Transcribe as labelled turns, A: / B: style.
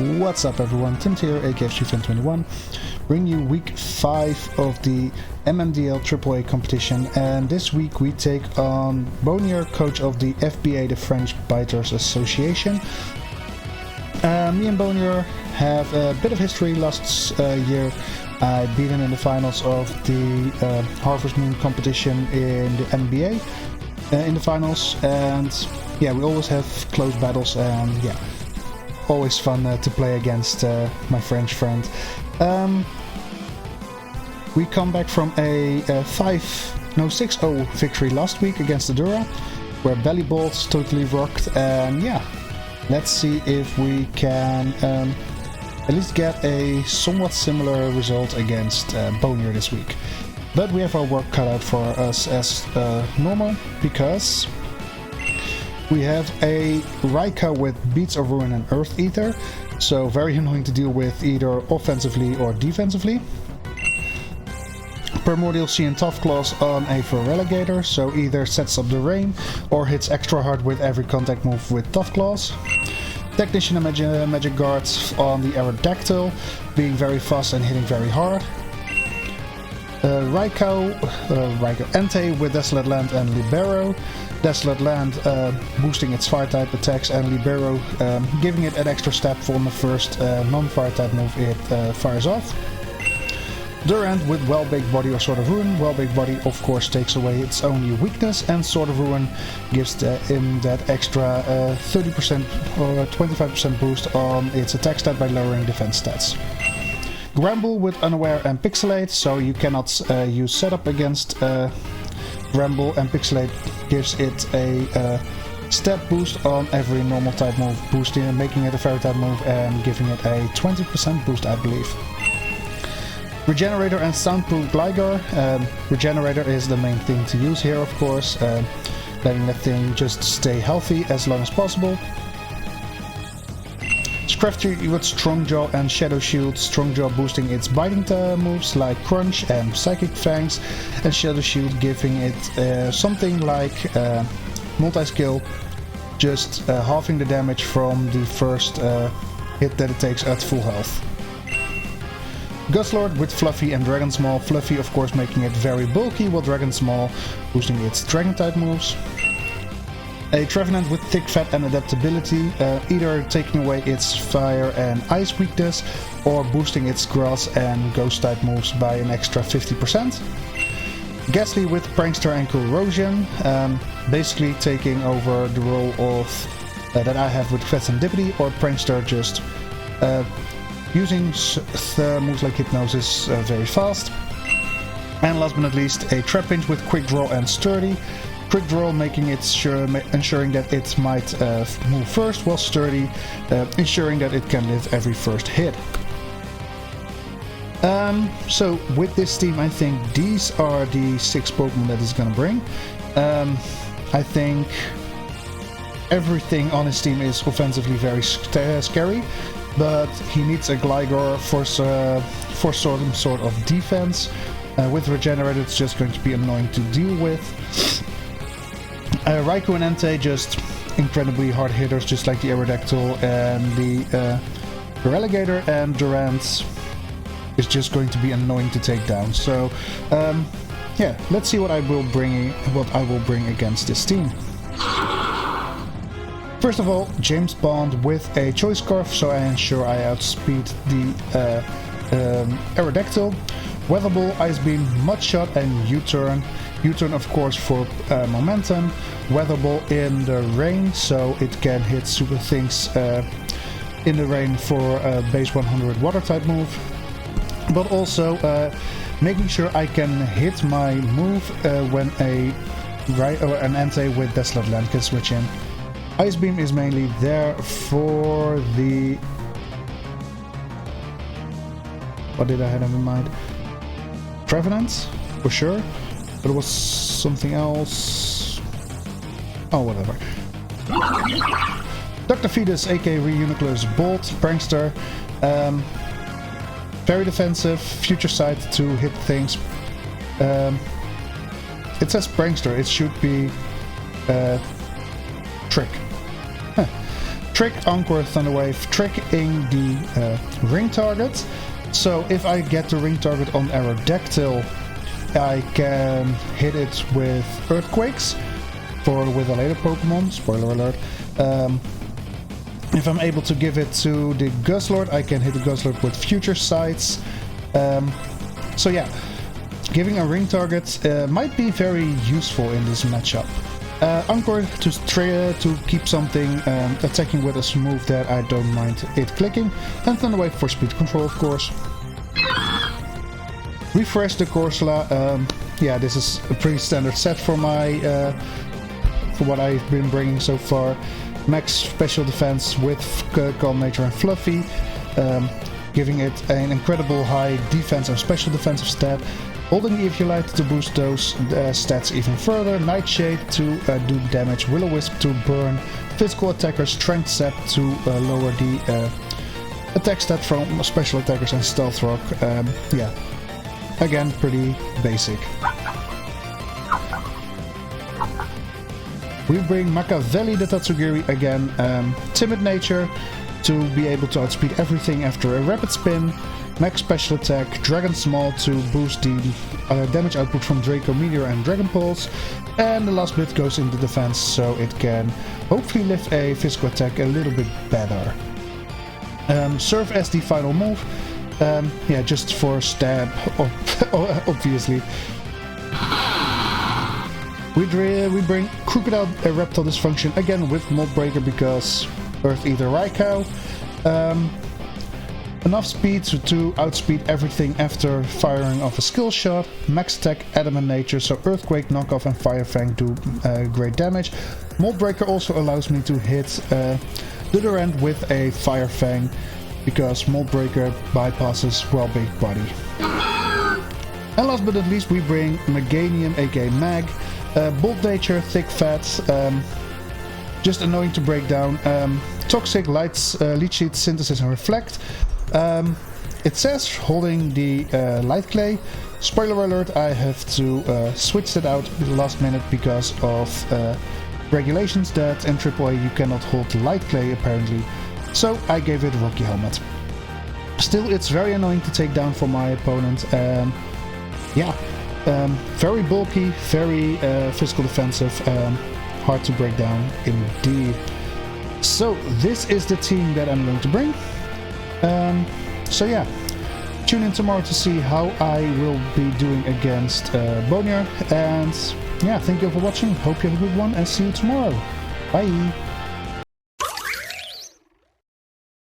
A: What's up everyone, Tim here, AKFC21, bringing you week 5 of the MMDL AAA competition, and this week we take on Bonier, coach of the FBA, the French Biters Association. Me and Bonier have a bit of history. Last year I beat him in the finals of the Harvest Moon competition in the NBA in the finals, and yeah, we always have close battles, and yeah, always fun to play against my French friend. We come back from a 6-0 victory last week against Adura, where Belly Balls totally rocked, and yeah, let's see if we can at least get a somewhat similar result against Bonier this week. But we have our work cut out for us as normal, because we have a Raika with Beats of Ruin and Earth Eater, so very annoying to deal with either offensively or defensively. Primordial Sea and Tough Claws on a Relegator, so either sets up the rain or hits extra hard with every contact move with Tough Claws. Technician and Magic Guards on the Aerodactyl, being very fast and hitting very hard. Raiko Entei with Desolate Land and Libero. Desolate Land boosting its fire-type attacks, and Libero giving it an extra step from the first non-fire-type move it fires off. Durant with Well-Baked Body or Sword of Ruin. Well-Baked Body of course takes away its only weakness, and Sword of Ruin gives him that extra 30% or 25% boost on its attack stat by lowering defense stats. Gramble with Unaware and Pixelate, so you cannot use setup against Gramble, and Pixelate gives it a stat boost on every normal type move, boosting, making it a fairy type move and giving it a 20% boost, I believe. Regenerator and Soundproof Gligar. Regenerator is the main thing to use here, of course, letting that thing just stay healthy as long as possible. Scrafty with Strong Jaw and Shadow Shield. Strong Jaw boosting its biting moves like Crunch and Psychic Fangs, and Shadow Shield giving it something like multi-skill, just halving the damage from the first hit that it takes at full health. Guslord with Fluffy and Dragon Small. Fluffy of course making it very bulky, while Dragon Small boosting its Dragon type moves. A Trevenant with Thick Fat and Adaptability, either taking away its Fire and Ice weakness or boosting its Grass and Ghost type moves by an extra 50%. Ghastly with Prankster and Corrosion, basically taking over the role of that I have with Serendipity, or Prankster just using moves like Hypnosis very fast. And last but not least, a Trapinch with Quick Draw and Sturdy. Quick Draw making it ensuring that it might move first, while Sturdy ensuring that it can live every first hit. So with this team, I think these are the 6 Pokemon that it's gonna bring. I think everything on his team is offensively very scary, but he needs a Gligar for some sort of defense. With Regenerator, it's just going to be annoying to deal with. Raikou and Entei just incredibly hard hitters, just like the Aerodactyl and the Relegator, and Durant is just going to be annoying to take down. So yeah, let's see what I will bring against this team. First of all, James Bond with a Choice Scarf, so I ensure I outspeed the Aerodactyl. Weather Ball, Ice Beam, Mud Shot, and U-Turn. U-Turn of course for momentum. Weather Ball in the rain, so it can hit super things in the rain for a base 100 water type move. But also making sure I can hit my move when an Entei with Desolate Land can switch in. Ice Beam is mainly there for the... What did I have in mind? Trevenant, for sure. But it was something else. Oh, whatever. Dr. Fetus, aka Reuniclus Bolt, Prankster. Very defensive, future sight to hit things. It says Prankster, it should be Trick. Huh. Trick, Encore, Thunderwave, tricking the ring target. So if I get the ring target on Aerodactyl, I can hit it with Earthquakes with a later Pokemon, spoiler alert. If I'm able to give it to the Guzzlord, I can hit the Guzzlord with Future Sights. So yeah, giving a ring target might be very useful in this matchup. Encore to keep something attacking with a move that I don't mind it clicking, and Thunderwave for speed control, of course. Refresh the Corsola. Yeah, this is a pretty standard set for my for what I've been bringing so far. Max special defense with Calm Nature and Fluffy, giving it an incredible high defense and special defensive stat. Holding the Eviolite to boost those stats even further. Nightshade to do damage. Will-O-Wisp to burn physical attackers. Strength Zap to lower the attack stat from special attackers, and Stealth Rock. Yeah, again, pretty basic. We bring Machiavelli the Tatsugiri again. Timid Nature to be able to outspeed everything after a rapid spin. Max special attack, Dragon Small to boost the damage output from Draco Meteor and Dragon Pulse, and the last bit goes into defense so it can hopefully lift a physical attack a little bit better. Serve as the final move, yeah, just for stab, obviously. We bring Crocodile Reptile Dysfunction again with Mold Breaker because Earth Eater Raikou. Enough speed to outspeed everything after firing off a skill shot. Max attack, Adamant Nature, so Earthquake, Knockoff and Fire Fang do great damage. Mold Breaker also allows me to hit Ludorant with a Fire Fang because Mold Breaker bypasses Well Big Body. And last but not least we bring Meganium aka Mag. Bold Nature, Thick Fat, just annoying to break down. Toxic, Leech Seed, Synthesis and Reflect. It says holding the Light Clay. Spoiler alert, I have to switch that out at the last minute because of regulations that in AAA you cannot hold Light Clay apparently. So I gave it Rocky Helmet. Still, it's very annoying to take down for my opponent. Yeah, very bulky, very physical defensive, hard to break down indeed. So this is the team that I'm going to bring. So yeah, tune in tomorrow to see how I will be doing against Bonier. And yeah, thank you for watching. Hope you have a good one and see you tomorrow. Bye!